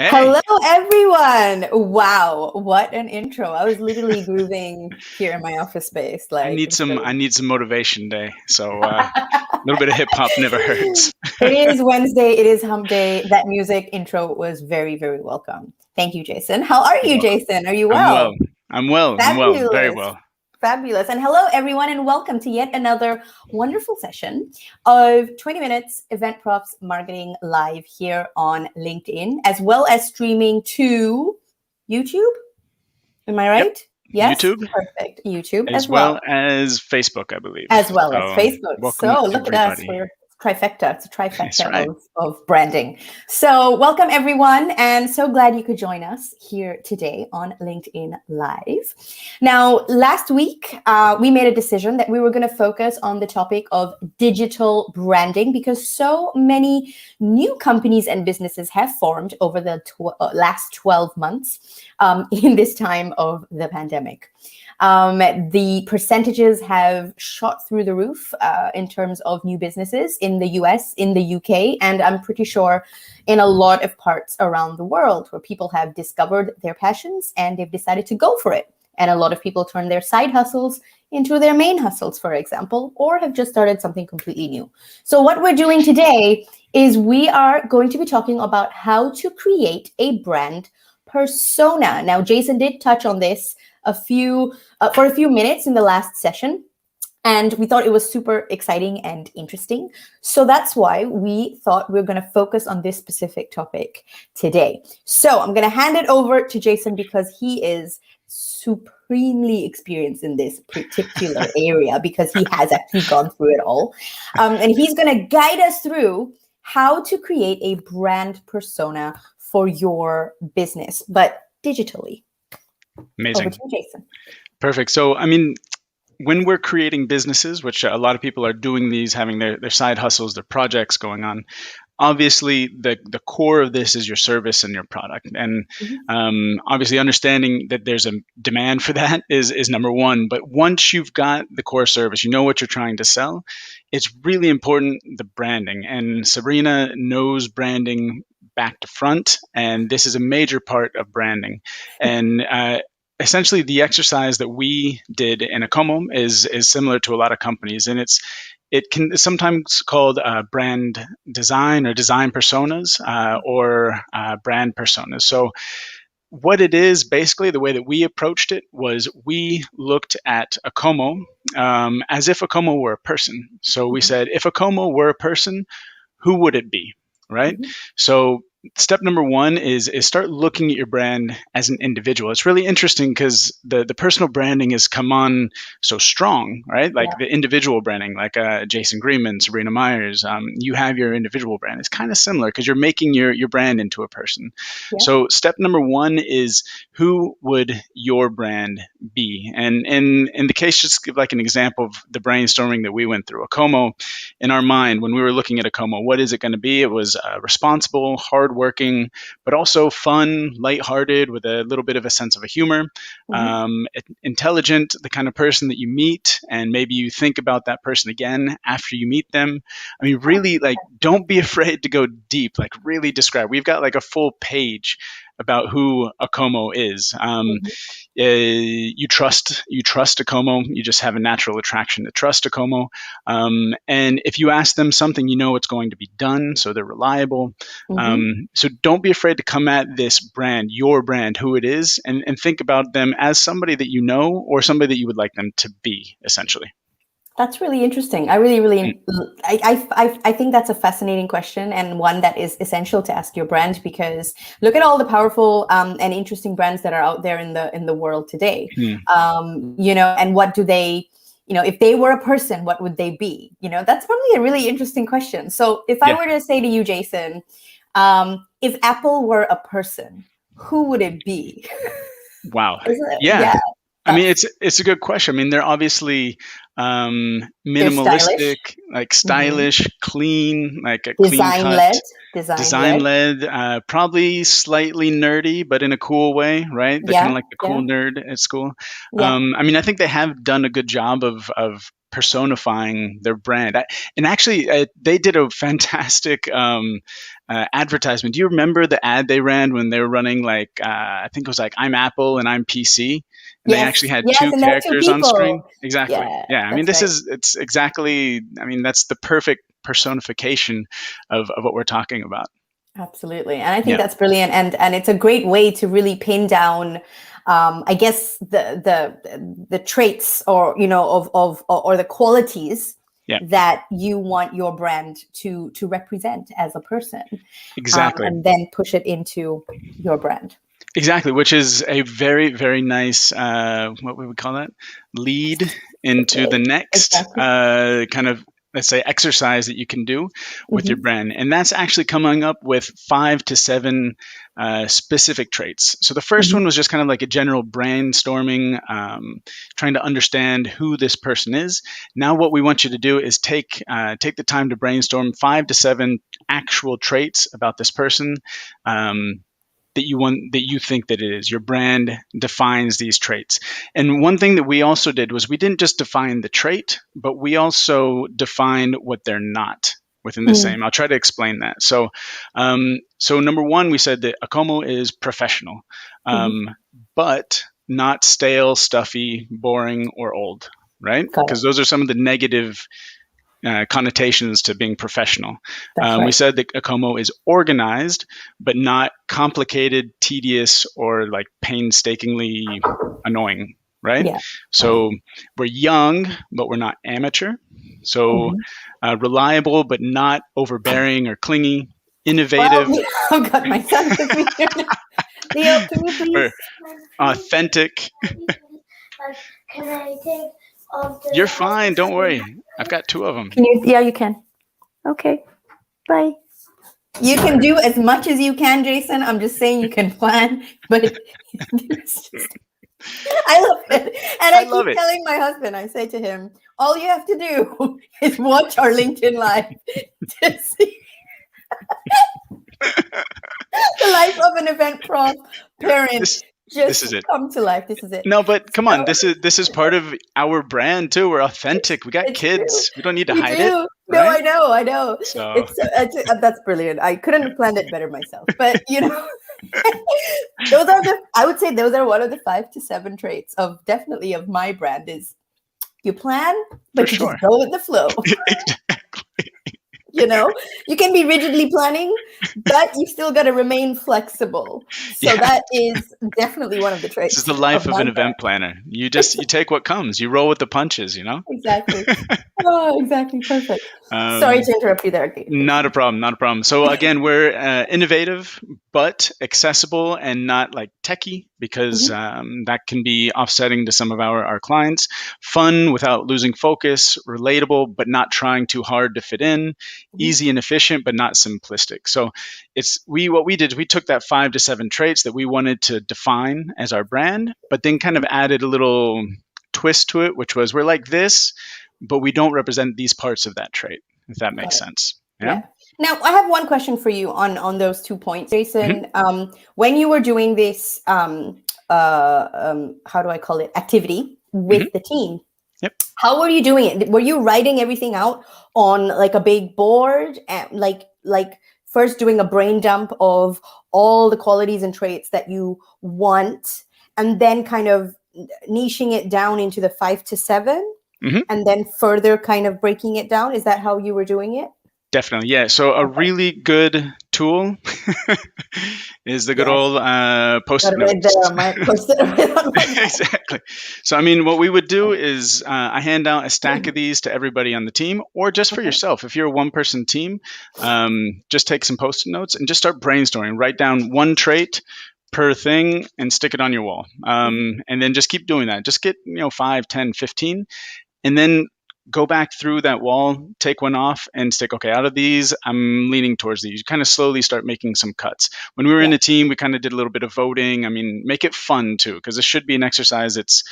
Hey. Hello, everyone. Wow, what an intro. I was literally grooving here in my office space. I need some motivation day. So a little bit of hip hop never hurts. It is Wednesday. It is hump day. That music intro was very, very welcome. Thank you, Jason. How are you, Jason? Are you well? I'm well. Very well. Fabulous. And hello, everyone, and welcome to yet another wonderful session of 20 Minutes Event Props Marketing Live here on LinkedIn, as well as streaming to YouTube. Am I right? Yep. Yes. YouTube. Perfect. YouTube as well as Facebook, I believe. As well as Facebook. So look at us. We're trifecta. It's a trifecta of branding. So welcome, everyone. And so glad you could join us here today on LinkedIn Live. Now, last week, we made a decision that we were going to focus on the topic of digital branding because so many new companies and businesses have formed over the last 12 months in this time of the pandemic. The percentages have shot through the roof in terms of new businesses in the US, in the UK, and I'm pretty sure in a lot of parts around the world where people have discovered their passions and they've decided to go for it. And a lot of people turn their side hustles into their main hustles, for example, or have just started something completely new. So what we're doing today is we are going to be talking about how to create a brand persona. Now, Jason did touch on this for a few minutes in the last session, and we thought it was super exciting and interesting. So that's why we thought we're going to focus on this specific topic today. So I'm going to hand it over to Jason because he is supremely experienced in this particular area because he has actually gone through it all. And he's going to guide us through how to create a brand persona for your business, but digitally. Amazing. Over to you, Jason. Perfect. So, I mean, when we're creating businesses, which a lot of people are doing these, having their side hustles, their projects going on, obviously the core of this is your service and your product. And obviously understanding that there's a demand for that is number one. But once you've got the core service, you know what you're trying to sell, it's really important, the branding. And Sabrina knows branding back to front, and this is a major part of branding. And essentially, the exercise that we did in Acomo is similar to a lot of companies, and it can sometimes called brand design or design personas or brand personas. So what it is, basically, the way that we approached it was we looked at Acomo as if Acomo were a person. So we said, if Acomo were a person, who would it be, right? So step number one is start looking at your brand as an individual. It's really interesting because the personal branding has come on so strong, right? Like the individual branding, like Jason Greenman, Sabrina Meyers, you have your individual brand. It's kind of similar because you're making your brand into a person. Yeah. So step number one is, who would your brand be? And in the case, just give like an example of the brainstorming that we went through. Acomo, in our mind, when we were looking at Acomo, what is it going to be? It was responsible, hardworking, but also fun, lighthearted, with a little bit of a sense of a humor, intelligent, the kind of person that you meet, and maybe you think about that person again after you meet them. I mean, really, like, don't be afraid to go deep, like really describe. We've got like a full page about who Acomo is. You trust Acomo. You just have a natural attraction to trust Acomo. And if you ask them something, you know it's going to be done, so they're reliable. So don't be afraid to come at this brand, your brand, who it is, and think about them as somebody that you know or somebody that you would like them to be, essentially. That's really interesting. I think that's a fascinating question, and one that is essential to ask your brand, because look at all the powerful and interesting brands that are out there in the world today. And what do they, if they were a person, what would they be? That's probably a really interesting question. So if I were to say to you, Jason, if Apple were a person, who would it be? Wow. I mean, it's a good question. I mean, they're obviously minimalistic, like stylish, clean, like a clean cut, design led, probably slightly nerdy, but in a cool way, right? They're kind of like the cool nerd at school. I mean, I think they have done a good job of personifying their brand. And actually, they did a fantastic advertisement. Do you remember the ad they ran when they were running, like, I think it was like, I'm Apple and I'm PC? And they actually had two characters on screen. Exactly. Yeah. I mean, it's exactly, I mean, that's the perfect personification of what we're talking about. Absolutely. And I think that's brilliant. And it's a great way to really pin down, I guess, the traits or, or the qualities that you want your brand to represent as a person. Exactly. And then push it into your brand. Exactly, which is a very, very nice, what we would call that, lead into the next kind of, let's say, exercise that you can do with your brand. And that's actually coming up with 5 to 7 specific traits. So the first one was just kind of like a general brainstorming, trying to understand who this person is. Now what we want you to do is take the time to brainstorm 5 to 7 actual traits about this person, that you think that it is. Your brand defines these traits. And one thing that we also did was we didn't just define the trait, but we also defined what they're not within the same. I'll try to explain that. So number one, we said that Acomo is professional, but not stale, stuffy, boring, or old, right? Because those are some of the negative connotations to being professional. We said that Acomo is organized, but not complicated, tedious, or like painstakingly annoying, right? Yeah. So we're young, but we're not amateur. So reliable, but not overbearing or clingy. Innovative. Well, oh God, my son took me here. Leo, can you please? We're authentic. Can I take off the... You're fine. Don't worry. I've got 2 of them. Can you? Yeah, you can. Okay. Bye. You can do as much as you can, Jason. I'm just saying you can plan, but I love it. And I keep telling my husband, I say to him, all you have to do is watch our LinkedIn Live to see the life of an event prom parent. This is it. Come to life. This is it. No, but come on. This is part of our brand too. We're authentic. We got kids. We don't need to hide it. No, right? I know. So. That's brilliant. I couldn't have planned it better myself. But I would say those are one of the 5 to 7 traits of my brand is you plan, but you just go with the flow. You can be rigidly planning, but you still got to remain flexible. So that is definitely one of the traits. This is the life of an event planner. You take what comes. You roll with the punches, Exactly. Oh, exactly. Perfect. Sorry to interrupt you there. Not a problem. So again, we're innovative, but accessible and not like techie, because that can be offsetting to some of our clients. Fun without losing focus, relatable, but not trying too hard to fit in. Easy and efficient, but not simplistic. So what we did is we took that 5 to 7 traits that we wanted to define as our brand, but then kind of added a little twist to it, which was we're like this, but we don't represent these parts of that trait, if that makes sense. Yeah. Now, I have one question for you on those 2 points, Jason. When you were doing this, how do I call it, activity with the team, how were you doing it? Were you writing everything out on like a big board, and like first doing a brain dump of all the qualities and traits that you want, and then kind of niching it down into the 5 to 7, and then further kind of breaking it down? Is that how you were doing it? Definitely, yeah. So a really good tool is the good old Post-it notes. Exactly. So, I mean, what we would do is I hand out a stack of these to everybody on the team, or just for yourself. If you're a one-person team, just take some Post-it notes and just start brainstorming. Write down 1 trait per thing and stick it on your wall. And then just keep doing that. Just get 5, 10, 15, and then go back through that wall, take one off, and stick, okay, out of these, I'm leaning towards these. You kind of slowly start making some cuts. When we were in a team, we kind of did a little bit of voting. I mean, make it fun too, because this should be an exercise that's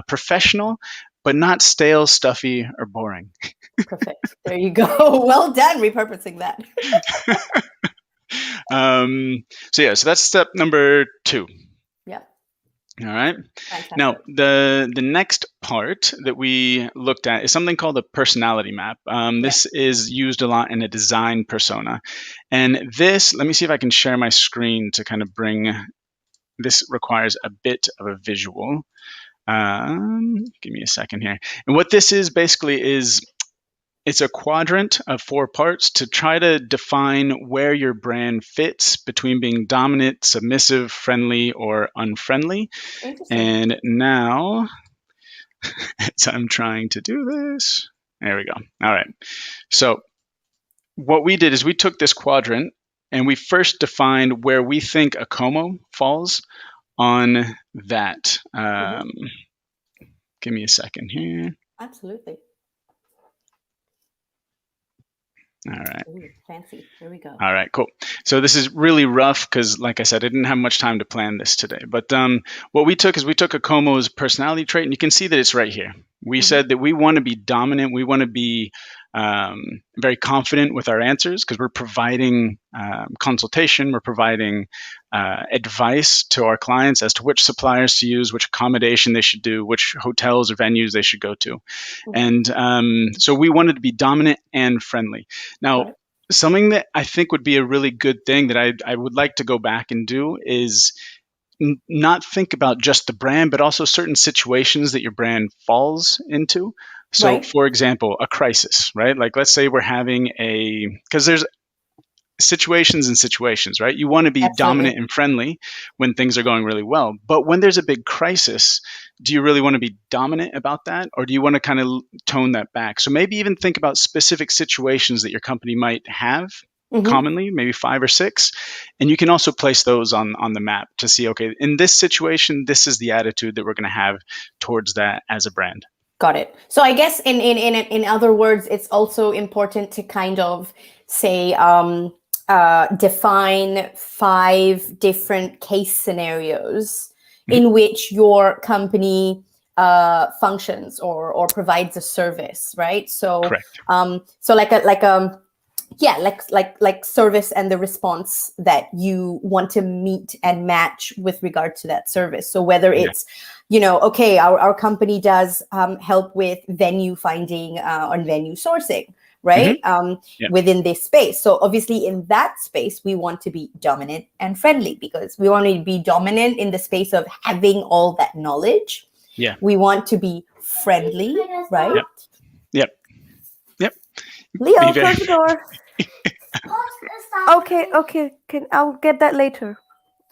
professional, but not stale, stuffy, or boring. Perfect. There you go. Well done repurposing that. So that's step number 2. All right. Fantastic. Now, the next part that we looked at is something called a personality map. This is used a lot in a design persona. And this, let me see if I can share my screen to kind of bring, this requires a bit of a visual. Give me a second here. And what this is basically is, it's a quadrant of 4 parts to try to define where your brand fits between being dominant, submissive, friendly, or unfriendly. And now, as I'm trying to do this, there we go. All right. So what we did is we took this quadrant and we first defined where we think a como falls on that. Give me a second here. Absolutely. All right. Ooh, fancy. Here we go. All right, cool. So this is really rough because, like I said, I didn't have much time to plan this today. But what we took is we took a Como's personality trait, and you can see that it's right here. We said that we want to be dominant. We want to be very confident with our answers because we're providing consultation. We're providing advice to our clients as to which suppliers to use, which accommodation they should do, which hotels or venues they should go to. And so we wanted to be dominant and friendly. Now, something that I think would be a really good thing that I would like to go back and do is not think about just the brand, but also certain situations that your brand falls into. So, for example, a crisis, right? Like, let's say we're having because there's situations and situations, right? You want to be dominant and friendly when things are going really well. But when there's a big crisis, do you really want to be dominant about that? Or do you want to kind of tone that back? So maybe even think about specific situations that your company might have commonly, maybe 5 or 6. And you can also place those on the map to see, okay, in this situation, this is the attitude that we're going to have towards that as a brand. Got it. So I guess in other words, it's also important to kind of say, define 5 different case scenarios in which your company functions or provides a service, right? So, so like service and the response that you want to meet and match with regard to that service. So whether it's, okay, our company does help with venue finding and venue sourcing, right? Within this space. So obviously in that space, we want to be dominant and friendly because we want to be dominant in the space of having all that knowledge. Yeah. We want to be friendly, right? Yep. Leo, close the door. Okay. I'll get that later.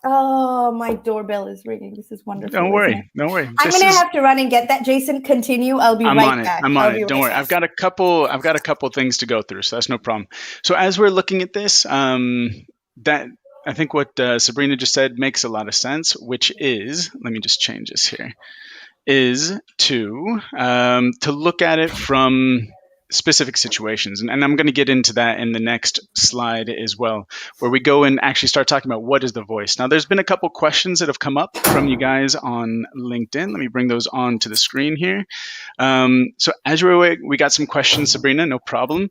Oh, my doorbell is ringing. This is wonderful. Don't worry. I'm going to have to run and get that. Jason, continue. I'll be right back. I'm on it. Don't worry. I've got a couple things to go through, so that's no problem. So as we're looking at this, that I think what Sabrina just said makes a lot of sense, which is, let me just change this here, is to look at it from specific situations. And I'm going to get into that in the next slide as well, where we go and actually start talking about what is the voice. Now, there's been a couple questions that have come up from you guys on LinkedIn. Let me bring those on to the screen here. So as we're away, we got some questions, Sabrina, no problem.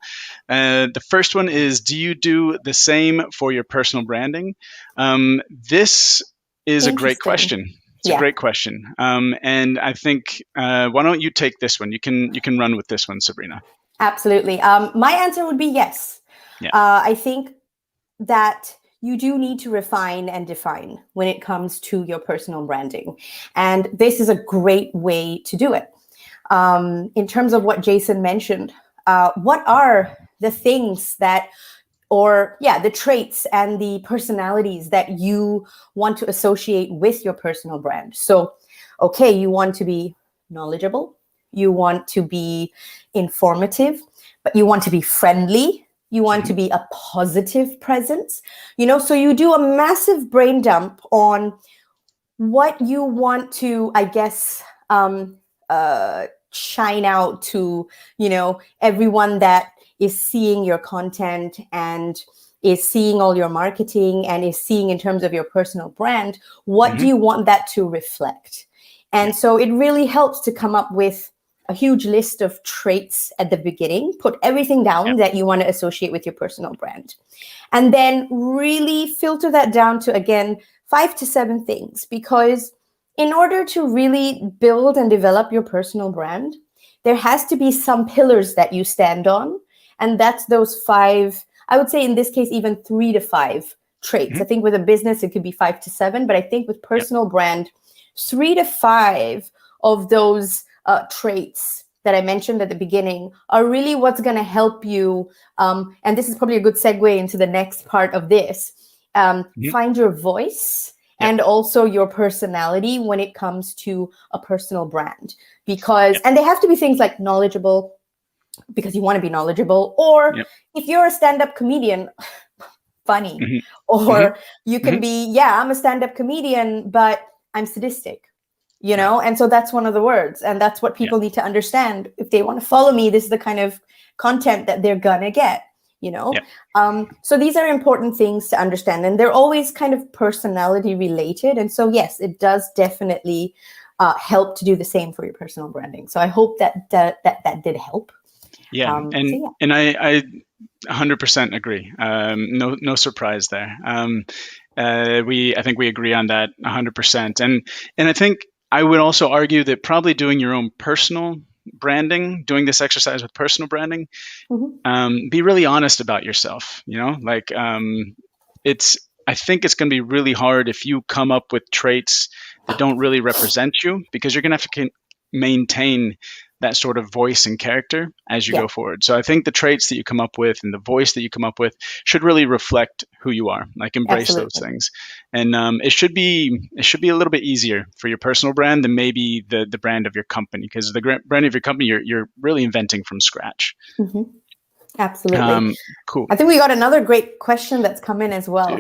The first one is, do you do the same for your personal branding? This is a great question. It's a great question. And I think, why don't you take this one? You can run with this one, Sabrina. Absolutely. My answer would be yes. I think that you do need to refine and define when it comes to your personal branding. And this is a great way to do it. In terms of what Jason mentioned, what are the things that, the traits and the personalities that you want to associate with your personal brand? So, okay, you want to be knowledgeable. You want to be informative, but you want to be friendly. You want to be a positive presence, so you do a massive brain dump on what you want to, I guess, shine out to, everyone that is seeing your content and is seeing all your marketing and is seeing in terms of your personal brand, what do you want that to reflect? And so it really helps to come up with a huge list of traits at the beginning, put everything down that you want to associate with your personal brand. And then really filter that down to, again, 5 to 7 things, because in order to really build and develop your personal brand, there has to be some pillars that you stand on. And that's those 5, I would say in this case, even 3 to 5 traits. I think with a business, it could be 5 to 7, but I think with personal brand, 3 to 5 of those traits that I mentioned at the beginning are really what's going to help you. And this is probably a good segue into the next part of this. Find your voice and also your personality when it comes to a personal brand. Because, and they have to be things like knowledgeable, because you want to be knowledgeable. Or if you're a stand-up comedian, funny. Or you can be, I'm a stand-up comedian, but I'm sadistic. You know, and so that's one of the words, and that's what people need to understand. If they want to follow me, this is the kind of content that they're gonna get, you know. So these are important things to understand, and they're always kind of personality related. And so yes, it does definitely help to do the same for your personal branding. So I hope that that did help. And I 100% agree. No surprise there. I think we agree on that 100%. And I think I would also argue that probably doing your own personal branding, doing this exercise with personal branding, be really honest about yourself. You know, like I think it's going to be really hard if you come up with traits that don't really represent you, because you're going to have to maintain that sort of voice and character as you go forward. So I think the traits that you come up with and the voice that you come up with should really reflect who you are, like embrace those things. And it should be a little bit easier for your personal brand than maybe the brand of your company, because the brand of your company, you're really inventing from scratch. Absolutely. Cool. I think we got another great question that's come in as well,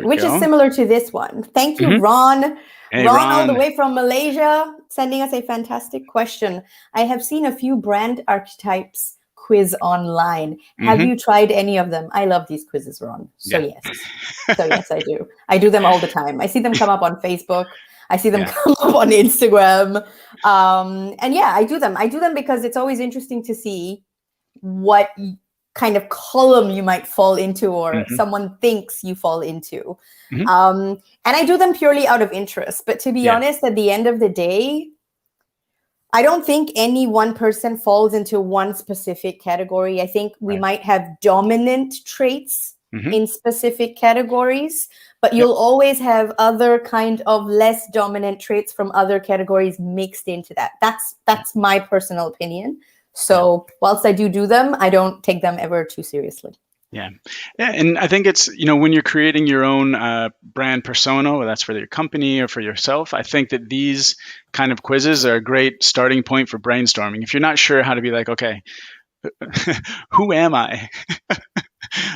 which is similar to this one. Thank you, Ron. Hey, Ron, all the way from Malaysia, sending us a fantastic question. I have seen a few brand archetypes quiz online. Have you tried any of them? I love these quizzes, Ron. So yes, I do. I do them all the time. I see them come up on Facebook. I see them come up on Instagram. And I do them. I do them because it's always interesting to see what kind of column you might fall into, or someone thinks you fall into. And I do them purely out of interest. But to be honest, at the end of the day, I don't think any one person falls into one specific category. I think we might have dominant traits in specific categories, but you'll always have other kind of less dominant traits from other categories mixed into that. That's my personal opinion. So whilst I do them, I don't take them ever too seriously. Yeah. And I think it's, when you're creating your own brand persona, whether that's for your company or for yourself, I think that these kind of quizzes are a great starting point for brainstorming. If you're not sure how to be like, okay, who am I?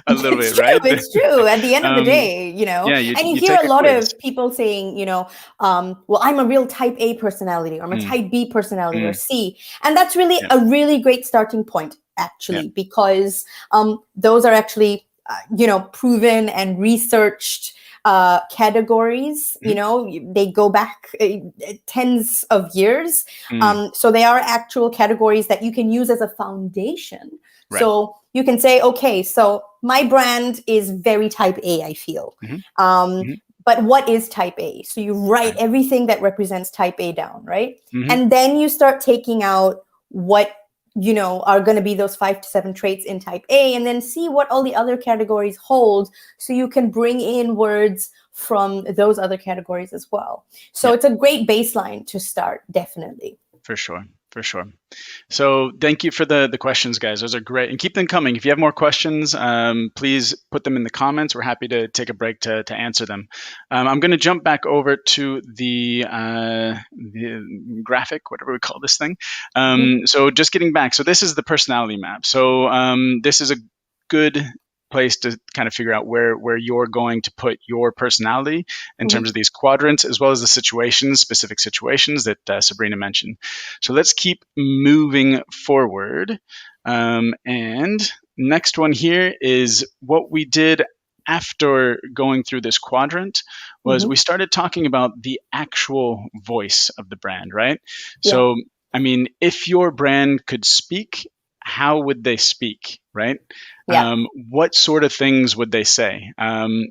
A little bit, right? It's true. At the end of the day, and you hear a lot of people saying, well, I'm a real type A personality, or I'm a type B personality, or C. And that's really a really great starting point, actually, because those are actually, proven and researched categories. They go back tens of years. So they are actual categories that you can use as a foundation. Right. So you can say, okay, so my brand is very type A, I feel. But what is type A? So you write everything that represents type A down, right? And then you start taking out what, are going to be those 5 to 7 traits in type A, and then see what all the other categories hold, so you can bring in words from those other categories as well. So it's a great baseline to start, definitely. For sure. So thank you for the questions, guys. Those are great. And keep them coming. If you have more questions, please put them in the comments. We're happy to take a break to answer them. I'm going to jump back over to the graphic, whatever we call this thing. So just getting back. So this is the personality map. So this is a good place to kind of figure out where you're going to put your personality in terms of these quadrants, as well as the specific situations that Sabrina mentioned. So let's keep moving forward. And next one here is what we did after going through this quadrant was we started talking about the actual voice of the brand, right? So, I mean, if your brand could speak, how would they speak, right? What sort of things would they say?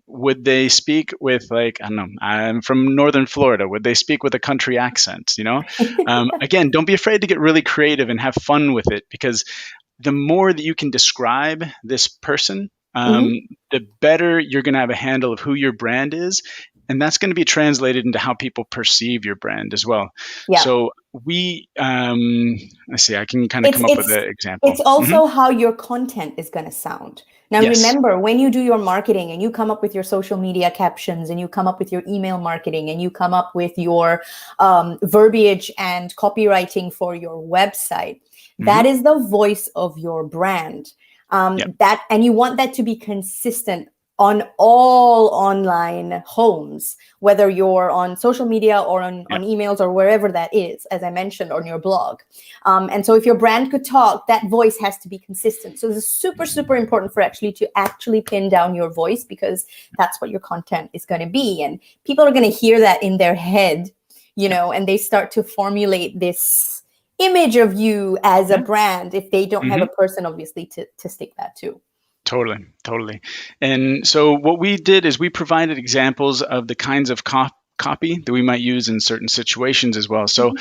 Would they speak with, like, I don't know, I'm from Northern Florida. Would they speak with a country accent, Again, don't be afraid to get really creative and have fun with it, because the more that you can describe this person, the better you're going to have a handle of who your brand is. and that's going to be translated into how people perceive your brand as well. Yeah. So we, let's see, I can kind of come up with an example. It's also how your content is going to sound. Now, remember, when you do your marketing and you come up with your social media captions and you come up with your email marketing and you come up with your verbiage and copywriting for your website, that is the voice of your brand. That, and you want that to be consistent on all online homes, whether you're on social media or on emails or wherever that is, as I mentioned, on your blog. And so if your brand could talk, that voice has to be consistent. So this is super, super important for to actually pin down your voice, because that's what your content is going to be. And people are going to hear that in their head, and they start to formulate this image of you as a brand if they don't have a person, obviously, to stick that to. Totally. And so what we did is we provided examples of the kinds of copy that we might use in certain situations as well. So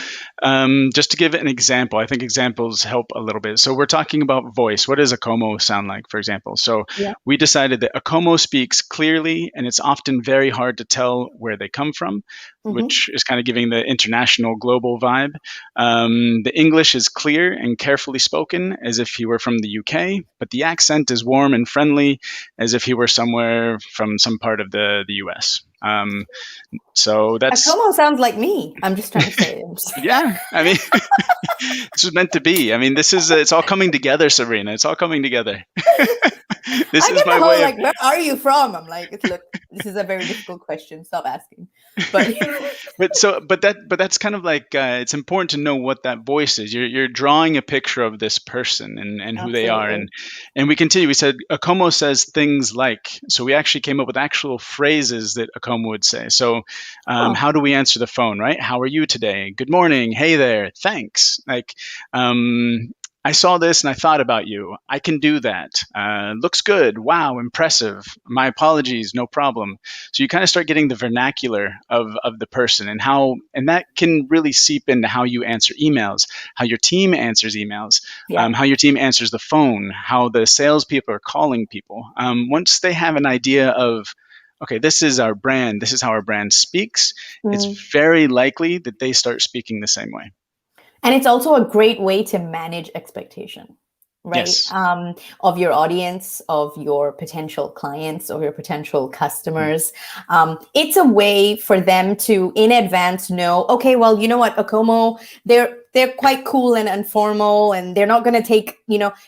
just to give an example, I think examples help a little bit. So we're talking about voice. What does a como sound like, for example? So we decided that a como speaks clearly, and it's often very hard to tell where they come from, which is kind of giving the international global vibe. The English is clear and carefully spoken, as if he were from the UK, but the accent is warm and friendly, as if he were somewhere from some part of the US. So that's a como sounds like me. I'm just trying to say it. Yeah, I mean, this was meant to be. I mean, this is it's all coming together, Sabrina. It's all coming together. This is my way. Where are you from? I'm like, look, this is a very difficult question. Stop asking. But that's kind of like it's important to know what that voice is. You're drawing a picture of this person and who they are, and we continue. We said a como says things like. So we actually came up with actual phrases that a como would say. So how do we answer the phone? Right? How are you today? Good morning. Hey there. Thanks. Like. I saw this and I thought about you. I can do that. Looks good. Wow, impressive. My apologies, no problem. So you kind of start getting the vernacular of the person and that can really seep into how you answer emails, how your team answers emails, how your team answers the phone, how the salespeople are calling people. Once they have an idea of, okay, this is our brand, this is how our brand speaks, it's very likely that they start speaking the same way. And it's also a great way to manage expectation, right? Yes. Of your audience, of your potential clients, of your potential customers. It's a way for them to, in advance, know, okay, well, you know what, a como, they're quite cool and informal, and they're not going to take,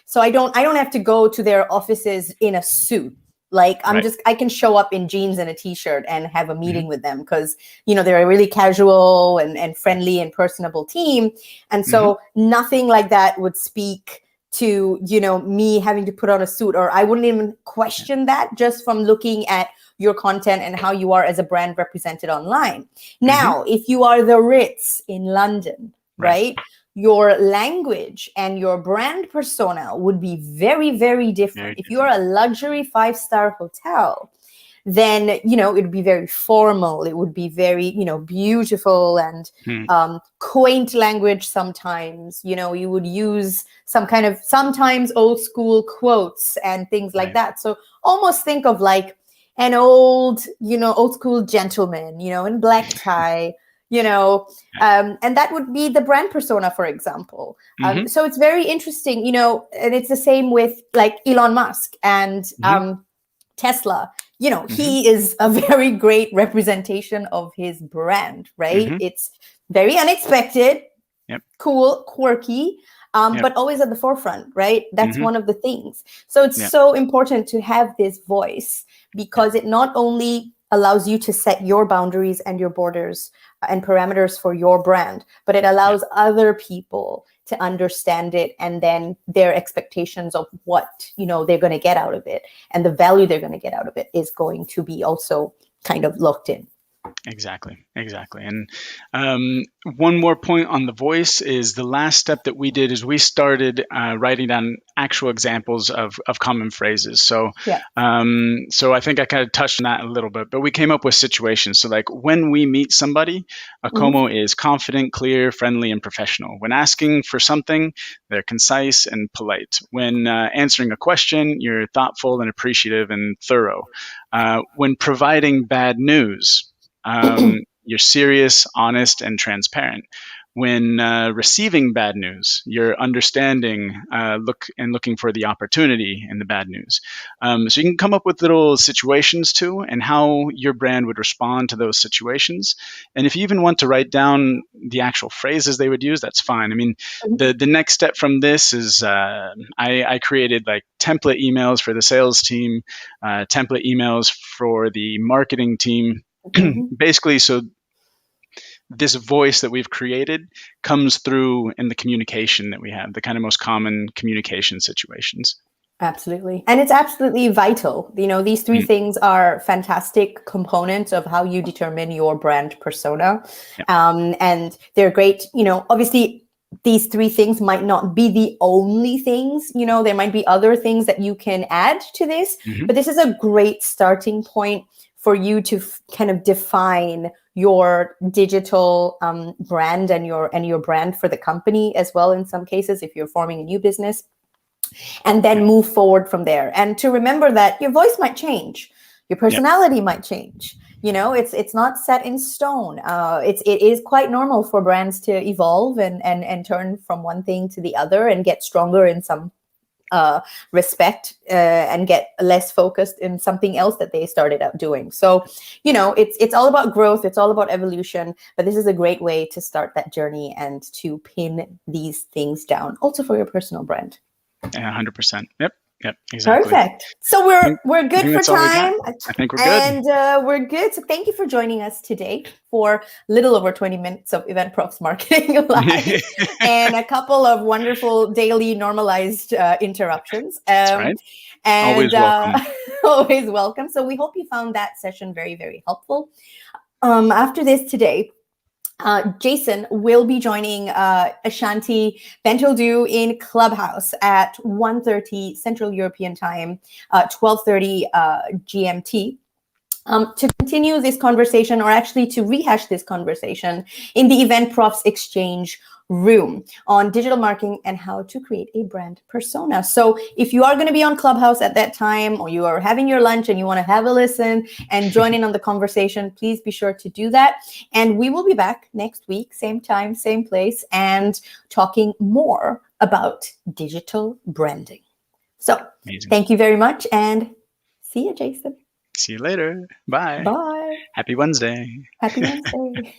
so I don't have to go to their offices in a suit. Like I can show up in jeans and a t-shirt and have a meeting with them because, they're a really casual and friendly and personable team. And so nothing like that would speak to, me having to put on a suit, or I wouldn't even question that just from looking at your content and how you are as a brand represented online. Now, if you are the Ritz in London, right? Your language and your brand persona would be very, very different. If you are a luxury 5-star hotel, then, it would be very formal. It would be very, beautiful and quaint language sometimes. You would use sometimes old school quotes and things like that. So almost think of like an old school gentleman, in black tie, and that would be the brand persona, for example. So it's very interesting, and it's the same with like Elon Musk and Tesla. He is a very great representation of his brand, right? It's very unexpected, cool, quirky, but always at the forefront, right? That's one of the things. So it's so important to have this voice, because it not only allows you to set your boundaries and your borders and parameters for your brand, but it allows other people to understand it, and then their expectations of what, they're going to get out of it and the value they're going to get out of it is going to be also kind of locked in. Exactly. And one more point on the voice is the last step that we did is we started writing down actual examples of common phrases. So, so I think I kind of touched on that a little bit, but we came up with situations. So like when we meet somebody, a como is confident, clear, friendly, and professional. When asking for something, they're concise and polite. When answering a question, you're thoughtful and appreciative and thorough. When providing bad news, You're serious, honest, and transparent. When receiving bad news, you're understanding, looking for the opportunity in the bad news. So you can come up with little situations too, and how your brand would respond to those situations. And if you even want to write down the actual phrases they would use, that's fine. I mean, the next step from this is I created like template emails for the sales team, template emails for the marketing team. Basically, so this voice that we've created comes through in the communication that we have, the kind of most common communication situations. Absolutely. And it's absolutely vital. These three things are fantastic components of how you determine your brand persona. And they're great. Obviously, these three things might not be the only things. There might be other things that you can add to this, but this is a great starting point for you to kind of define your digital brand and your brand for the company as well, in some cases, if you're forming a new business, and then move forward from there. And to remember that your voice might change, your personality might change. It's not set in stone. It is quite normal for brands to evolve and turn from one thing to the other and get stronger in some respect and get less focused in something else that they started out doing. So, it's all about growth. It's all about evolution. But this is a great way to start that journey and to pin these things down, also for your personal brand. 100%. Yep, exactly. Perfect. So we're good for time. I think we're good. And we're good. So thank you for joining us today for a little over 20 minutes of Event Profs Marketing Live and a couple of wonderful daily normalized interruptions. That's right. And always welcome. Always welcome. So we hope you found that session very, very helpful. After this today, Jason will be joining Ashanti Bentildu in Clubhouse at 1:30 Central European Time, 12:30 GMT. To continue this conversation, or actually to rehash this conversation in the Event Profs Exchange room on digital marketing and how to create a brand persona. So if you are going to be on Clubhouse at that time, or you are having your lunch and you want to have a listen and join in on the conversation, please be sure to do that. And we will be back next week, same time, same place, and talking more about digital branding. So Amazing. Thank you very much, and see you, Jason. See you later. Bye. Bye. Happy Wednesday. Happy Wednesday.